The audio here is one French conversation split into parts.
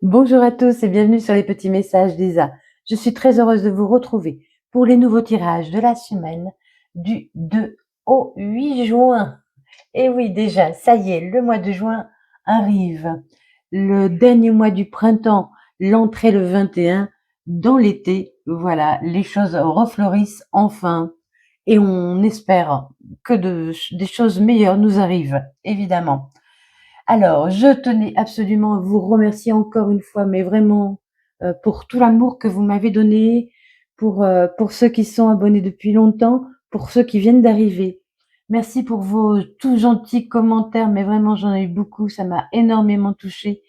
Bonjour à tous et bienvenue sur les petits messages d'Isa. Je suis très heureuse de vous retrouver pour les nouveaux tirages de la semaine du 2 au 8 juin. Et oui, déjà, ça y est, le mois de juin arrive. Le dernier mois du printemps, l'entrée le 21 dans l'été. Voilà, les choses refleurissent enfin. Et on espère que des choses meilleures nous arrivent, évidemment. Alors, je tenais absolument à vous remercier encore une fois, mais vraiment, pour tout l'amour que vous m'avez donné, pour ceux qui sont abonnés depuis longtemps, pour ceux qui viennent d'arriver. Merci pour vos tout gentils commentaires, mais vraiment, j'en ai eu beaucoup, ça m'a énormément touchée.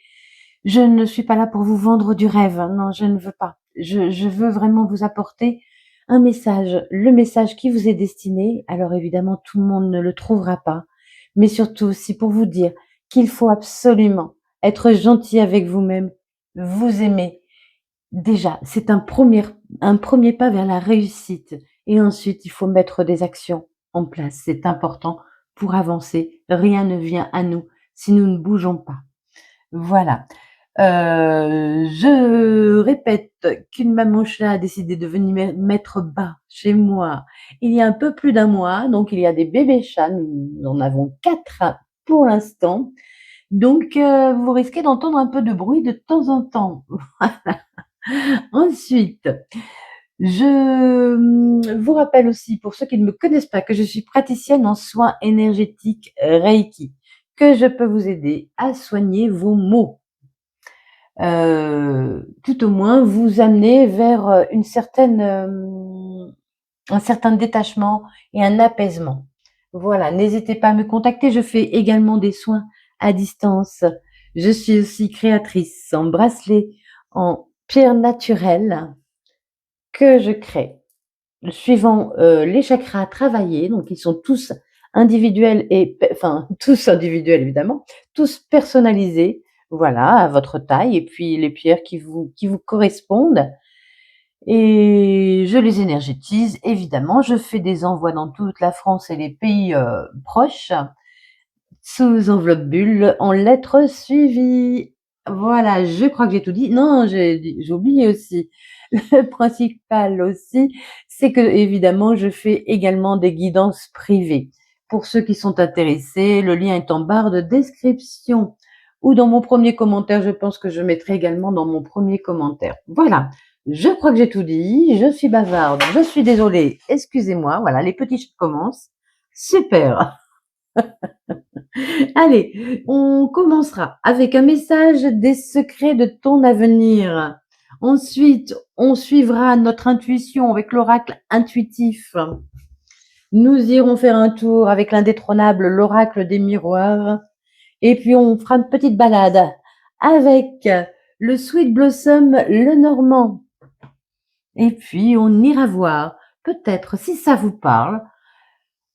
Je ne suis pas là pour vous vendre du rêve, hein, non, je ne veux pas. Je veux vraiment vous apporter un message, le message qui vous est destiné. Alors évidemment, tout le monde ne le trouvera pas, mais surtout aussi pour vous dire qu'il faut absolument être gentil avec vous-même, vous aimer. Déjà, c'est un premier pas vers la réussite. Et ensuite, il faut mettre des actions en place. C'est important pour avancer. Rien ne vient à nous si nous ne bougeons pas. Voilà. Je répète qu'une maman chat a décidé de venir mettre bas chez moi il y a un peu plus d'un mois. Donc, il y a des bébés chats. Nous en avons 4 pour l'instant. Donc, vous risquez d'entendre un peu de bruit de temps en temps. Ensuite, je vous rappelle aussi, pour ceux qui ne me connaissent pas, que je suis praticienne en soins énergétiques Reiki, que je peux vous aider à soigner vos maux. Tout au moins vous amener vers un certain détachement et un apaisement. Voilà, n'hésitez pas à me contacter. Je fais également des soins à distance. Je suis aussi créatrice en bracelet en pierre naturelle que je crée suivant les chakras travaillés. Donc, ils sont tous individuels enfin, tous individuels évidemment, tous personnalisés. Voilà, à votre taille et puis les pierres qui vous correspondent. Et je les énergétise, évidemment. Je fais des envois dans toute la France et les pays proches sous enveloppe bulle en lettres suivies. Voilà, je crois que j'ai tout dit. Non, j'ai oublié aussi. Le principal aussi, c'est que évidemment, je fais également des guidances privées. Pour ceux qui sont intéressés, le lien est en barre de description ou dans mon premier commentaire. Je pense que je mettrai également dans mon premier commentaire. Voilà, je crois que j'ai tout dit. Je suis bavarde, je suis désolée. Excusez-moi. Voilà, les petits chats commencent. Super. Allez, on commencera avec un message des secrets de ton avenir. Ensuite, on suivra notre intuition avec l'oracle intuitif. Nous irons faire un tour avec l'indétrônable l'oracle des miroirs. Et puis, on fera une petite balade avec le Sweet Blossom le Normand. Et puis, on ira voir, peut-être, si ça vous parle,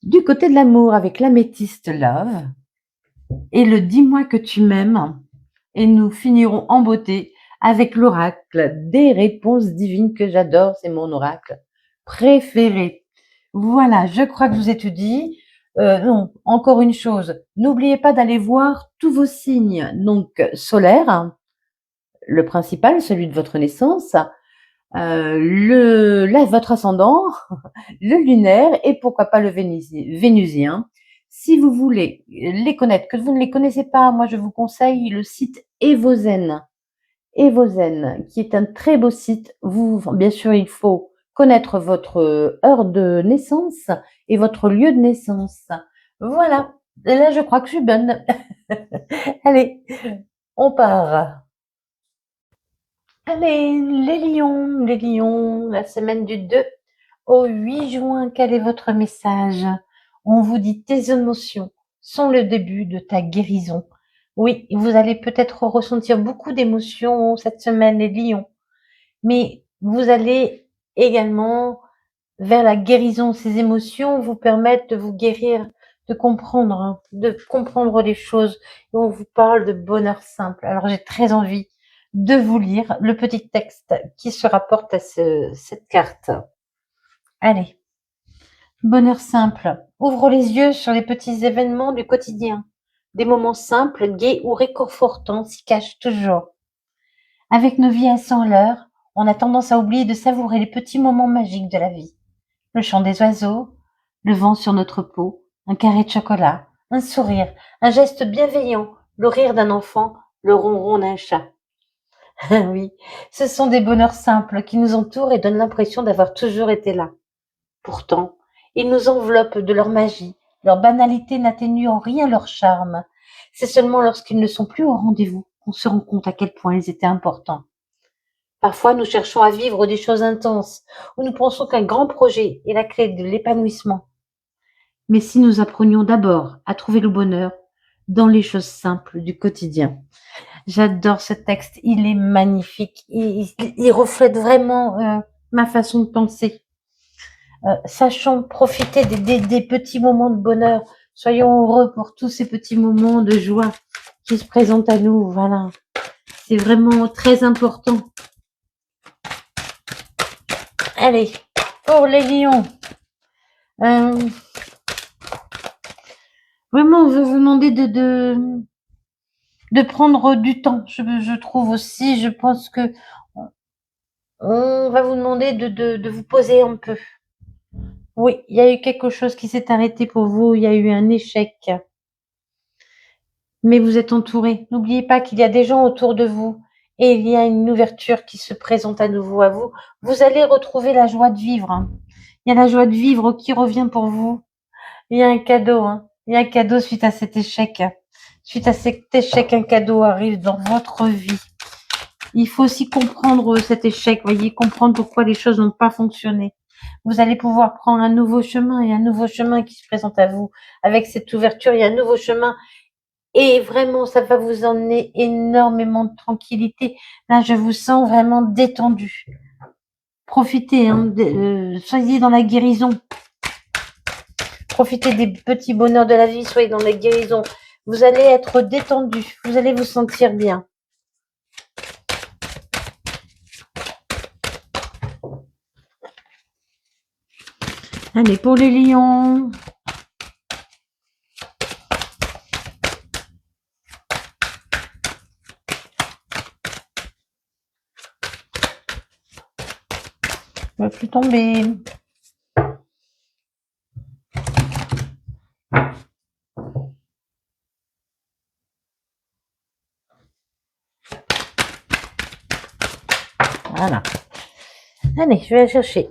du côté de l'amour avec l'améthyste Love et le Dis-moi que tu m'aimes. Et nous finirons en beauté avec l'oracle des réponses divines que j'adore. C'est mon oracle préféré. Voilà, je crois que je vous ai tout dit. Non, encore une chose. N'oubliez pas d'aller voir tous vos signes. Donc, solaire, le principal, celui de votre naissance, votre ascendant, le lunaire et pourquoi pas le vénusien. Si vous voulez les connaître, que vous ne les connaissez pas, moi je vous conseille le site Evozen. Evozen, qui est un très beau site. Bien sûr, il faut connaître votre heure de naissance et votre lieu de naissance. Voilà. Et là, je crois que je suis bonne. Allez, on part. Allez, les lions, la semaine du 2 au 8 juin, quel est votre message? On vous dit tes émotions sont le début de ta guérison. Oui, vous allez peut-être ressentir beaucoup d'émotions cette semaine, les lions, mais vous allez également vers la guérison. Ces émotions vous permettent de vous guérir, de comprendre les choses. Et on vous parle de bonheur simple. Alors j'ai très envie de vous lire le petit texte qui se rapporte à cette carte. Allez. Bonheur simple. Ouvre les yeux sur les petits événements du quotidien. Des moments simples, gais ou réconfortants s'y cachent toujours. Avec nos vies à 100 à l'heure, on a tendance à oublier de savourer les petits moments magiques de la vie. Le chant des oiseaux, le vent sur notre peau, un carré de chocolat, un sourire, un geste bienveillant, le rire d'un enfant, le ronron d'un chat. Ah oui, ce sont des bonheurs simples qui nous entourent et donnent l'impression d'avoir toujours été là. Pourtant, ils nous enveloppent de leur magie, leur banalité n'atténue en rien leur charme. C'est seulement lorsqu'ils ne sont plus au rendez-vous qu'on se rend compte à quel point ils étaient importants. Parfois, nous cherchons à vivre des choses intenses, ou nous pensons qu'un grand projet est la clé de l'épanouissement. Mais si nous apprenions d'abord à trouver le bonheur dans les choses simples du quotidien. J'adore ce texte, il est magnifique, il reflète vraiment ma façon de penser. Sachons profiter des petits moments de bonheur, soyons heureux pour tous ces petits moments de joie qui se présentent à nous, voilà. C'est vraiment très important. Allez, pour les lions, vraiment, on veut vous demander de prendre du temps. Je trouve aussi, je pense que on va vous demander de vous poser un peu. Oui, il y a eu quelque chose qui s'est arrêté pour vous, il y a eu un échec. Mais vous êtes entouré. N'oubliez pas qu'il y a des gens autour de vous et il y a une ouverture qui se présente à nouveau à vous. Vous allez retrouver la joie de vivre, hein. Il y a la joie de vivre qui revient pour vous. Il y a un cadeau, hein. Il y a un cadeau suite à cet échec. Suite à cet échec, un cadeau arrive dans votre vie. Il faut aussi comprendre cet échec, voyez, comprendre pourquoi les choses n'ont pas fonctionné. Vous allez pouvoir prendre un nouveau chemin, il y a un nouveau chemin qui se présente à vous. Avec cette ouverture, il y a un nouveau chemin et vraiment, ça va vous emmener énormément de tranquillité. Là, je vous sens vraiment détendu. Profitez, hein, soyez dans la guérison. Profitez des petits bonheurs de la vie, soyez dans la guérison. Vous allez être détendu, vous allez vous sentir bien. Allez, pour les lions. On va plus tomber. Voilà. Allez, je vais la chercher.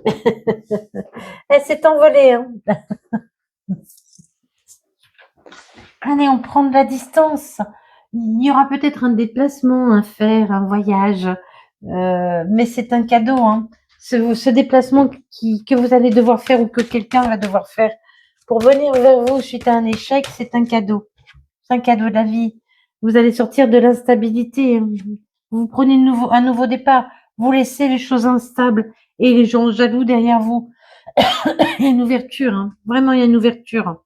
Elle s'est envolée, hein. Allez, on prend de la distance. Il y aura peut-être un déplacement à faire, un voyage, mais c'est un cadeau, hein. Ce déplacement que vous allez devoir faire ou que quelqu'un va devoir faire pour venir vers vous suite à un échec, c'est un cadeau. C'est un cadeau de la vie. Vous allez sortir de l'instabilité. Vous prenez un nouveau départ. Vous laissez les choses instables et les gens jaloux derrière vous. Il y a une ouverture, hein. Vraiment, il y a une ouverture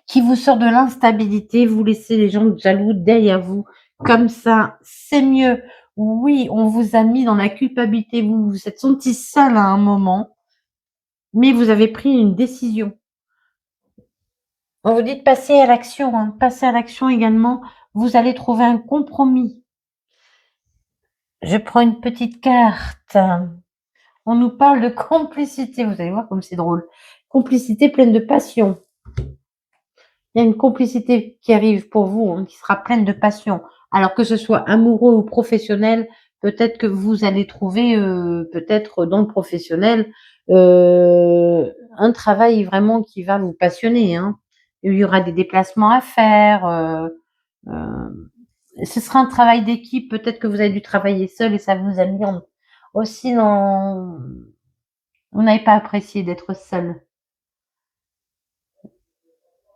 qui vous sort de l'instabilité. Vous laissez les gens jaloux derrière vous. Comme ça, c'est mieux. Oui, on vous a mis dans la culpabilité. Vous vous êtes senti seul à un moment, mais vous avez pris une décision. On vous dit de passer à l'action, hein. Passer à l'action également. Vous allez trouver un compromis. Je prends une petite carte. On nous parle de complicité. Vous allez voir comme c'est drôle. Complicité pleine de passion. Il y a une complicité qui arrive pour vous, hein, qui sera pleine de passion. Alors que ce soit amoureux ou professionnel, peut-être que vous allez trouver, peut-être dans le professionnel, un travail vraiment qui va vous passionner, hein. Il y aura des déplacements à faire. Ce sera un travail d'équipe. Peut-être que vous avez dû travailler seul et ça vous a mis aussi dans. Vous n'avez pas apprécié d'être seul.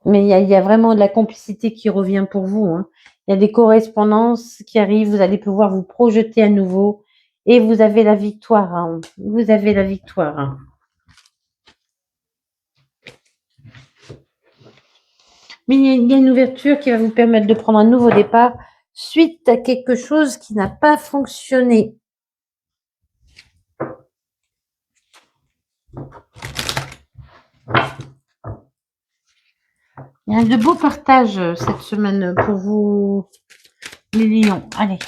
Mais il y a vraiment de la complicité qui revient pour vous, hein. Il y a des correspondances qui arrivent, vous allez pouvoir vous projeter à nouveau et vous avez la victoire, hein. Vous avez la victoire, hein. Mais il y a une ouverture qui va vous permettre de prendre un nouveau départ suite à quelque chose qui n'a pas fonctionné. Il y a de beaux partages cette semaine pour vous, les lions. Allez.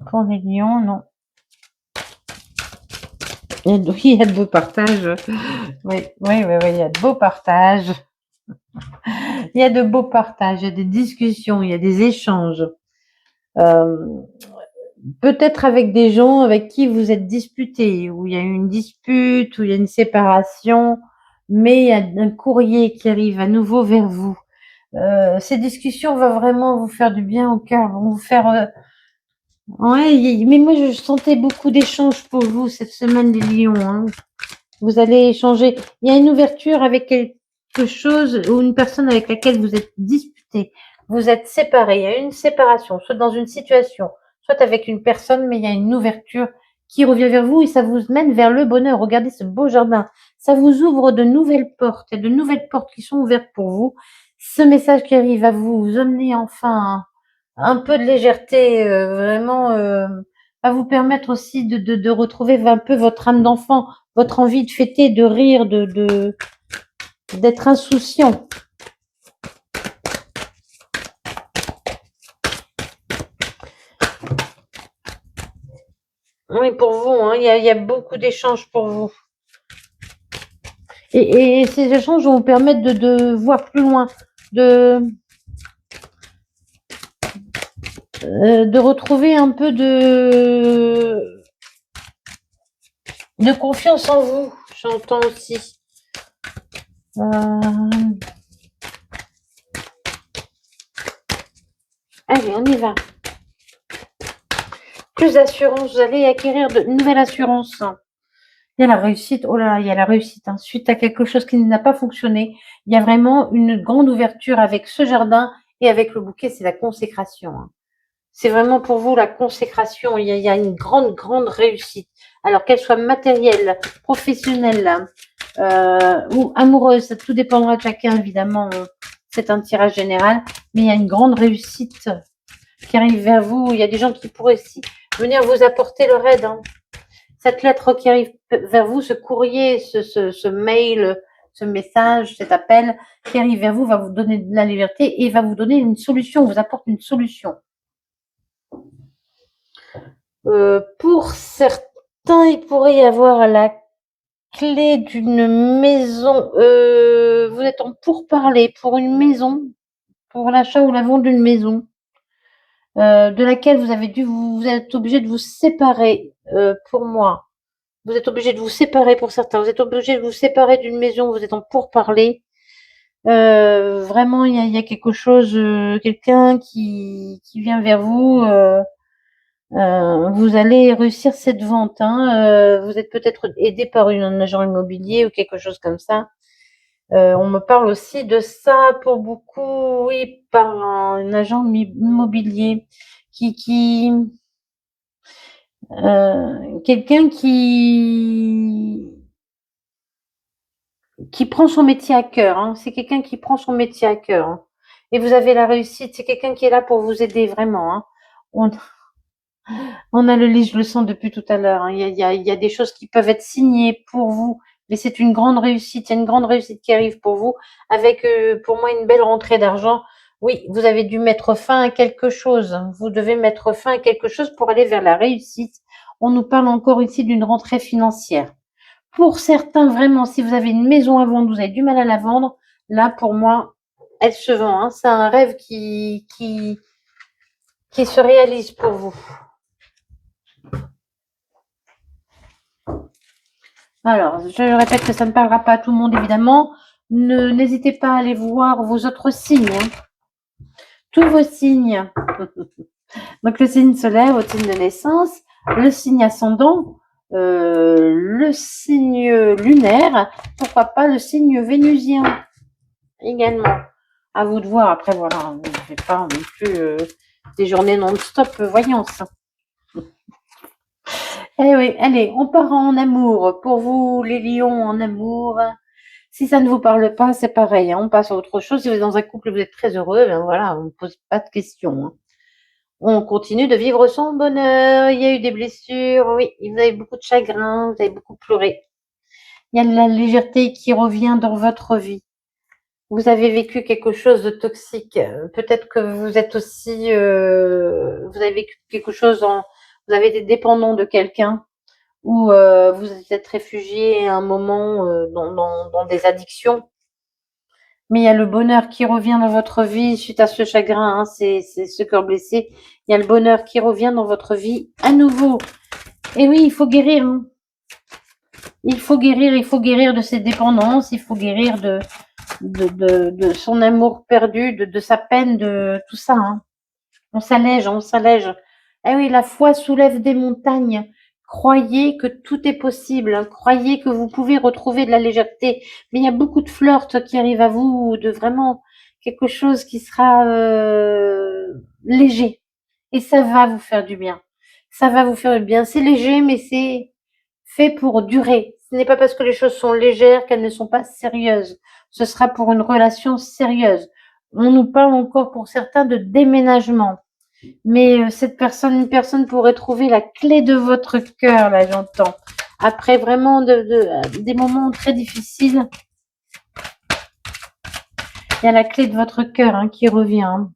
Pour les lions, non. Oui, il y a de beaux partages. Oui, oui, oui, oui, il y a de beaux partages. Il y a de beaux partages, il y a des discussions, il y a des échanges. Euh, Peut-être avec des gens avec qui vous êtes disputés, où il y a eu une dispute, où il y a une séparation, mais il y a un courrier qui arrive à nouveau vers vous. Ces discussions vont vraiment vous faire du bien au cœur, vont vous faire... Ouais, mais moi je sentais beaucoup d'échanges pour vous cette semaine des lions, hein. Vous allez échanger. Il y a une ouverture avec quelque chose ou une personne avec laquelle vous êtes disputé. Vous êtes séparés. Il y a une séparation, soit dans une situation, soit avec une personne, mais il y a une ouverture qui revient vers vous et ça vous mène vers le bonheur. Regardez ce beau jardin. Ça vous ouvre de nouvelles portes. Il y a de nouvelles portes qui sont ouvertes pour vous. Ce message qui arrive à vous, vous emmenez enfin un peu de légèreté, vraiment, va vous permettre aussi de retrouver un peu votre âme d'enfant, votre envie de fêter, de rire, d'être insouciant. Oui, pour vous, hein, il y a beaucoup d'échanges pour vous. Et ces échanges vont vous permettre de voir plus loin, de retrouver un peu de confiance en vous, j'entends aussi. Allez, on y va. Plus d'assurance, vous allez acquérir de nouvelles assurances. Il y a la réussite, oh là là, il y a la réussite, hein. Suite à quelque chose qui n'a pas fonctionné, il y a vraiment une grande ouverture avec ce jardin et avec le bouquet, c'est la consécration, hein. C'est vraiment pour vous la consécration, il y a une grande, grande réussite. Alors qu'elle soit matérielle, professionnelle ou amoureuse, ça tout dépendra de chacun, évidemment. C'est un tirage général, mais il y a une grande réussite qui arrive vers vous. Il y a des gens qui pourraient aussi venir vous apporter leur aide, hein. Cette lettre qui arrive vers vous, ce courrier, ce mail, ce message, cet appel qui arrive vers vous va vous donner de la liberté et va vous donner une solution, vous apporte une solution. Pour certains, il pourrait y avoir la clé d'une maison. Vous êtes en pourparlers pour une maison, pour l'achat ou la vente d'une maison, de laquelle vous êtes obligé de vous séparer. Pour moi, vous êtes obligé de vous séparer pour certains. Vous êtes obligé de vous séparer d'une maison. Vous êtes en pourparlers. Vraiment, il y a quelque chose, quelqu'un qui vient vers vous. Vous allez réussir cette vente, hein. Vous êtes peut-être aidé par un agent immobilier ou quelque chose comme ça. On me parle aussi de ça pour beaucoup, oui, par un agent immobilier qui quelqu'un qui prend son métier à cœur, hein. C'est quelqu'un qui prend son métier à cœur, hein. Et vous avez la réussite. C'est quelqu'un qui est là pour vous aider vraiment, hein. On, on a le lit, je le sens depuis tout à l'heure, hein. Il y a des choses qui peuvent être signées pour vous, mais c'est une grande réussite. Il y a une grande réussite qui arrive pour vous avec, pour moi, une belle rentrée d'argent. Oui, vous avez dû mettre fin à quelque chose. Vous devez mettre fin à quelque chose pour aller vers la réussite. On nous parle encore ici d'une rentrée financière. Pour certains, vraiment, si vous avez une maison à vendre, vous avez du mal à la vendre, là, pour moi, elle se vend, hein. C'est un rêve qui se réalise pour vous. Alors, je répète que ça ne parlera pas à tout le monde, évidemment. N'hésitez pas à aller voir vos autres signes, hein. Tous vos signes. Donc, le signe solaire, votre signe de naissance, le signe ascendant, le signe lunaire, pourquoi pas le signe vénusien également. À vous de voir. Après, voilà, je ne fais pas non plus des journées non-stop voyance. Eh oui, allez, on part en amour. Pour vous, les lions en amour. Si ça ne vous parle pas, c'est pareil, hein, on passe à autre chose. Si vous êtes dans un couple, vous êtes très heureux, ben voilà, on ne pose pas de questions, hein. On continue de vivre son bonheur. Il y a eu des blessures, oui, vous avez beaucoup de chagrin, vous avez beaucoup pleuré. Il y a de la légèreté qui revient dans votre vie. Vous avez vécu quelque chose de toxique. Peut-être que vous êtes aussi, vous avez vécu quelque chose vous avez été dépendant de quelqu'un ou vous vous êtes réfugié à un moment dans des addictions. Mais il y a le bonheur qui revient dans votre vie suite à ce chagrin, hein, c'est ce cœur blessé. Il y a le bonheur qui revient dans votre vie à nouveau. Et oui, il faut guérir, hein. Il faut guérir de ses dépendances, il faut guérir de son amour perdu, de sa peine, de tout ça, hein. On s'allège, on s'allège. Eh oui, la foi soulève des montagnes. Croyez que tout est possible, hein. Croyez que vous pouvez retrouver de la légèreté. Mais il y a beaucoup de flirts qui arrivent à vous, de vraiment quelque chose qui sera léger. Et ça va vous faire du bien. Ça va vous faire du bien. C'est léger, mais c'est fait pour durer. Ce n'est pas parce que les choses sont légères qu'elles ne sont pas sérieuses. Ce sera pour une relation sérieuse. On nous parle encore pour certains de déménagement. Mais une personne pourrait trouver la clé de votre cœur, là, j'entends. Après vraiment des moments très difficiles, il y a la clé de votre cœur hein, qui revient. Hein.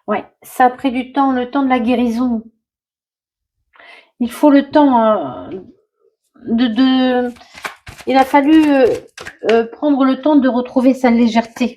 Ouais, ça a pris du temps, le temps de la guérison. Il faut le temps de il a fallu prendre le temps de retrouver sa légèreté.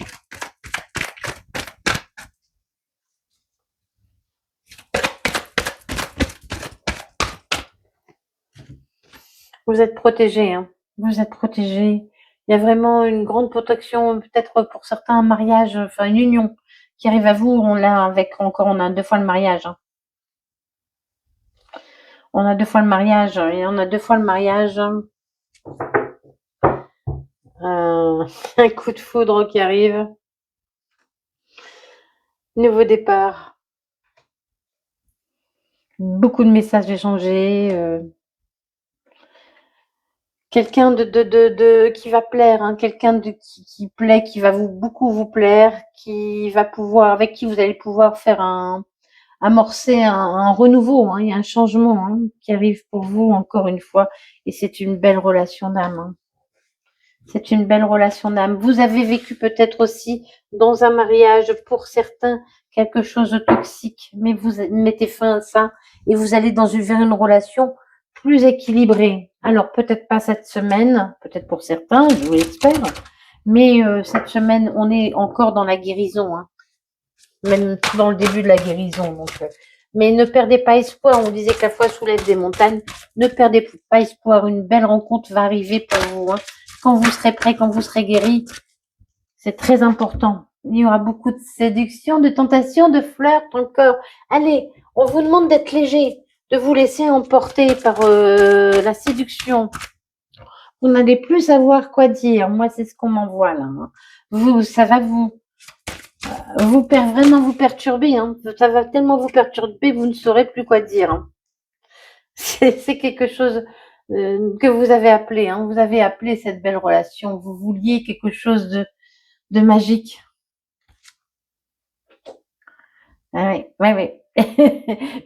Vous êtes protégé, hein. Vous êtes protégé. Il y a vraiment une grande protection, peut-être pour certains un mariage, enfin une union qui arrive à vous. On l'a avec encore, on a 2 fois le mariage. Hein. On a 2 fois le mariage et on a 2 fois le mariage. Un coup de foudre qui arrive. Nouveau départ. Beaucoup de messages échangés. Quelqu'un qui va plaire, hein, quelqu'un qui plaît, qui va beaucoup vous plaire, qui va pouvoir, avec qui vous allez pouvoir faire amorcer un renouveau, hein, il y a un changement hein, qui arrive pour vous encore une fois, et c'est une belle relation d'âme. Hein. C'est une belle relation d'âme. Vous avez vécu peut-être aussi dans un mariage, pour certains, quelque chose de toxique, mais vous mettez fin à ça et vous allez vers une relation plus équilibrée. Alors peut-être pas cette semaine, peut-être pour certains, je vous l'espère, mais cette semaine, on est encore dans la guérison, hein, même dans le début de la guérison. Donc, mais ne perdez pas espoir. On disait que la foi soulève des montagnes. Ne perdez pas espoir. Une belle rencontre va arriver pour vous. Hein. Quand vous serez prêt, quand vous serez guéri, c'est très important. Il y aura beaucoup de séduction, de tentation, de flirt encore. Allez, on vous demande d'être léger, de vous laisser emporter par la séduction. Vous n'allez plus savoir quoi dire. Moi, c'est ce qu'on m'envoie là. Hein. Ça va vraiment vous perturber. Hein. Ça va tellement vous perturber, vous ne saurez plus quoi dire. Hein. C'est quelque chose que vous avez appelé. Hein. Vous avez appelé cette belle relation. Vous vouliez quelque chose de magique. Ah oui, oui, oui.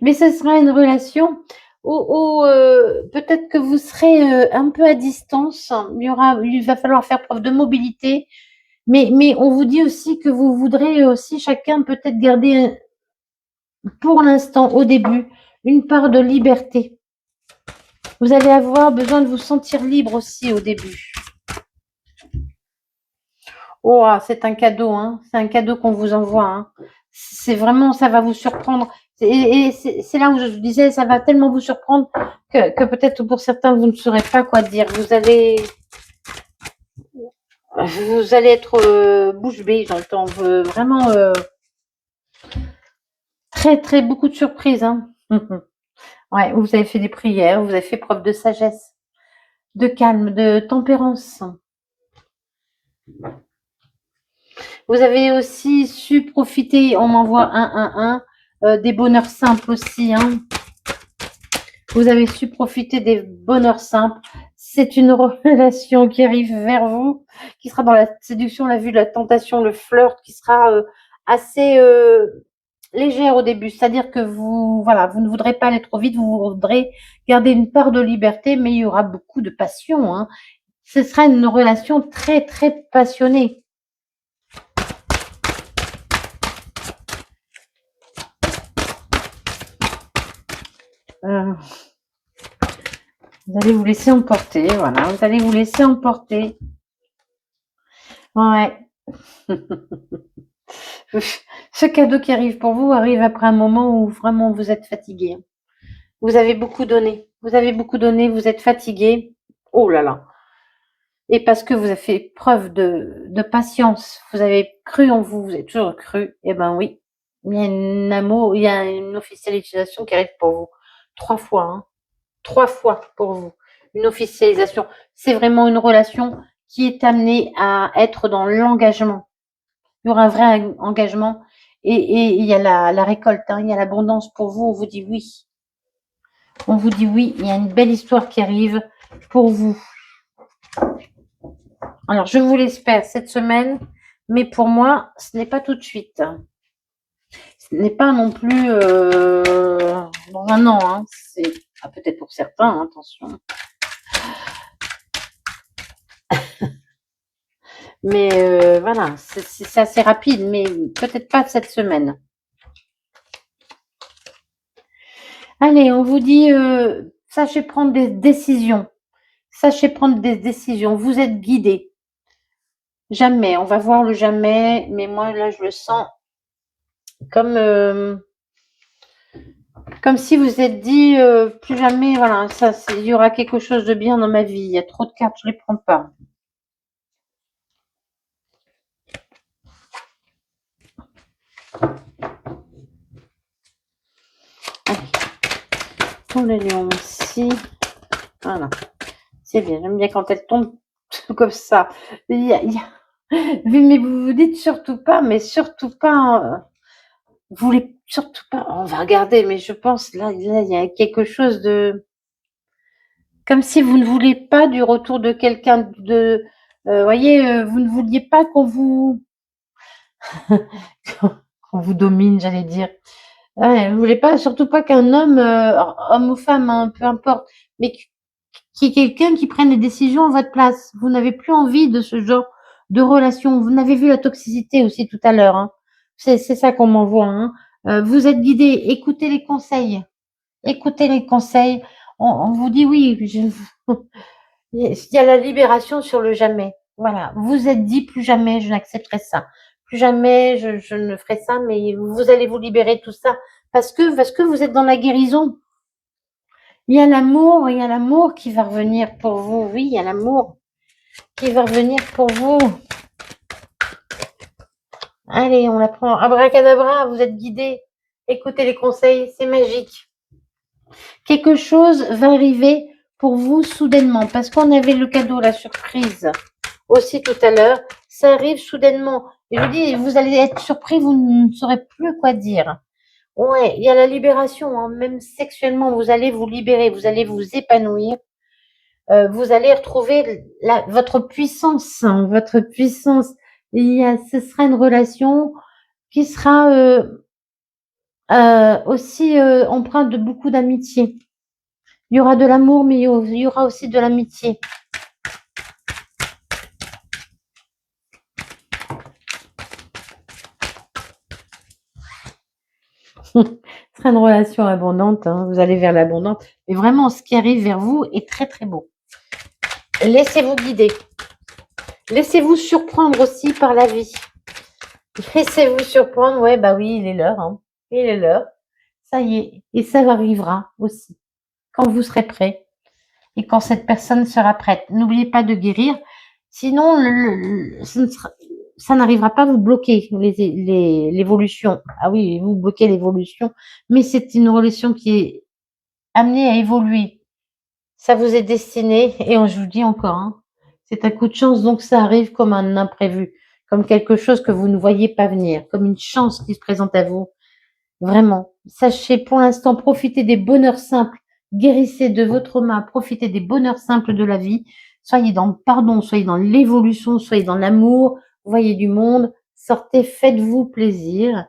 Mais ce sera une relation où peut-être que vous serez un peu à distance. Il va falloir faire preuve de mobilité. Mais on vous dit aussi que vous voudrez aussi chacun peut-être garder pour l'instant, au début, une part de liberté. Vous allez avoir besoin de vous sentir libre aussi au début. Oh, c'est un cadeau, hein. C'est un cadeau qu'on vous envoie. Hein. C'est vraiment, ça va vous surprendre. Et c'est là où je vous disais, ça va tellement vous surprendre que peut-être pour certains, vous ne saurez pas quoi dire. Vous allez être bouche bée, j'entends. Vraiment très, très beaucoup de surprises. Hein. Ouais, vous avez fait des prières, vous avez fait preuve de sagesse, de calme, de tempérance. Vous avez aussi su profiter, on m'envoie des bonheurs simples aussi. Hein. Vous avez su profiter des bonheurs simples. C'est une relation qui arrive vers vous, qui sera dans la séduction, la vue, la tentation, le flirt, qui sera assez légère au début. C'est-à-dire que vous ne voudrez pas aller trop vite, vous voudrez garder une part de liberté, mais il y aura beaucoup de passion. Hein. ce sera une relation très, très passionnée. Vous allez vous laisser emporter, voilà. Vous allez vous laisser emporter. Ouais. Ce cadeau qui arrive pour vous arrive après un moment où vraiment vous êtes fatigué. Vous avez beaucoup donné. Vous avez beaucoup donné, vous êtes fatigué. Oh là là. Et parce que vous avez fait preuve de patience, vous avez cru en vous, vous avez toujours cru, eh ben oui, il y a un amour, il y a une officialisation qui arrive pour vous. 3 fois, hein. 3 fois pour vous. Une officialisation. C'est vraiment une relation qui est amenée à être dans l'engagement. Il y aura un vrai engagement et il y a la récolte, hein, il y a l'abondance pour vous. On vous dit oui. On vous dit oui, il y a une belle histoire qui arrive pour vous. Alors, je vous l'espère cette semaine, mais pour moi, ce n'est pas tout de suite. Ce n'est pas non plus dans un an. Hein. C'est peut-être pour certains, hein, attention. Mais voilà, c'est assez rapide, mais peut-être pas cette semaine. Allez, on vous dit, sachez prendre des décisions. Sachez prendre des décisions. Vous êtes guidés. Jamais. On va voir le jamais, mais moi, là, je le sens comme si vous êtes dit, plus jamais, voilà, ça, il y aura quelque chose de bien dans ma vie. Il y a trop de cartes, je les prends pas. Allez. Pour le lion aussi. Voilà. C'est bien. J'aime bien quand elle tombe comme ça. Mais vous vous dites surtout pas, mais surtout pas. Vous voulez surtout pas. On va regarder, mais je pense là, il y a quelque chose de. Comme si vous ne voulez pas du retour de quelqu'un de. Voyez, vous ne vouliez pas qu'on vous. qu'on vous domine, j'allais dire. Ouais, vous voulez pas, surtout pas qu'un homme, homme ou femme, hein, peu importe, mais qui est quelqu'un qui prenne les décisions à votre place. Vous n'avez plus envie de ce genre de relation. Vous n'avez vu la toxicité aussi tout à l'heure. Hein. C'est ça qu'on m'envoie. Hein. Vous êtes guidé. Écoutez les conseils. Écoutez les conseils. On vous dit oui. Il y a la libération sur le jamais. Voilà. Vous êtes dit plus jamais je n'accepterai ça. Plus jamais je ne ferai ça, mais vous allez vous libérer de tout ça parce que vous êtes dans la guérison. Il y a l'amour qui va revenir pour vous. Oui, il y a l'amour qui va revenir pour vous. Allez, on la prend. Abracadabra, vous êtes guidés. Écoutez les conseils, c'est magique. Quelque chose va arriver pour vous soudainement, parce qu'on avait le cadeau, la surprise, aussi tout à l'heure. Ça arrive soudainement. Et je vous dis, vous allez être surpris, vous ne saurez plus quoi dire. Ouais, il y a la libération, hein. Même sexuellement, vous allez vous libérer, vous allez vous épanouir. Vous allez retrouver votre puissance, hein, votre puissance. Ce sera une relation qui sera aussi empreinte de beaucoup d'amitié. Il y aura de l'amour, mais il y aura aussi de l'amitié. Ce sera une relation abondante, hein. Vous allez vers l'abondance. Mais vraiment, ce qui arrive vers vous est très, très beau. Laissez-vous guider. Laissez-vous surprendre aussi par la vie. Laissez-vous surprendre. Ouais, bah oui, il est l'heure. Hein. Il est l'heure. Ça y est. Et ça arrivera aussi. Quand vous serez prêt. Et quand cette personne sera prête. N'oubliez pas de guérir. Sinon, ça n'arrivera pas à vous bloquer l'évolution. Ah oui, vous bloquez l'évolution. Mais c'est une relation qui est amenée à évoluer. Ça vous est destiné. Et je vous dis encore, hein, c'est un coup de chance. Donc ça arrive comme un imprévu. Comme quelque chose que vous ne voyez pas venir. Comme une chance qui se présente à vous. Vraiment. Sachez pour l'instant profiter des bonheurs simples. Guérissez de votre main. Profitez des bonheurs simples de la vie. Soyez dans le pardon, soyez dans l'évolution, soyez dans l'amour. Voyez du monde. Sortez, faites-vous plaisir.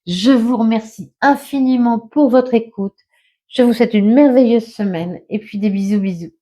Je vous remercie infiniment pour votre écoute. Je vous souhaite une merveilleuse semaine et puis des bisous bisous.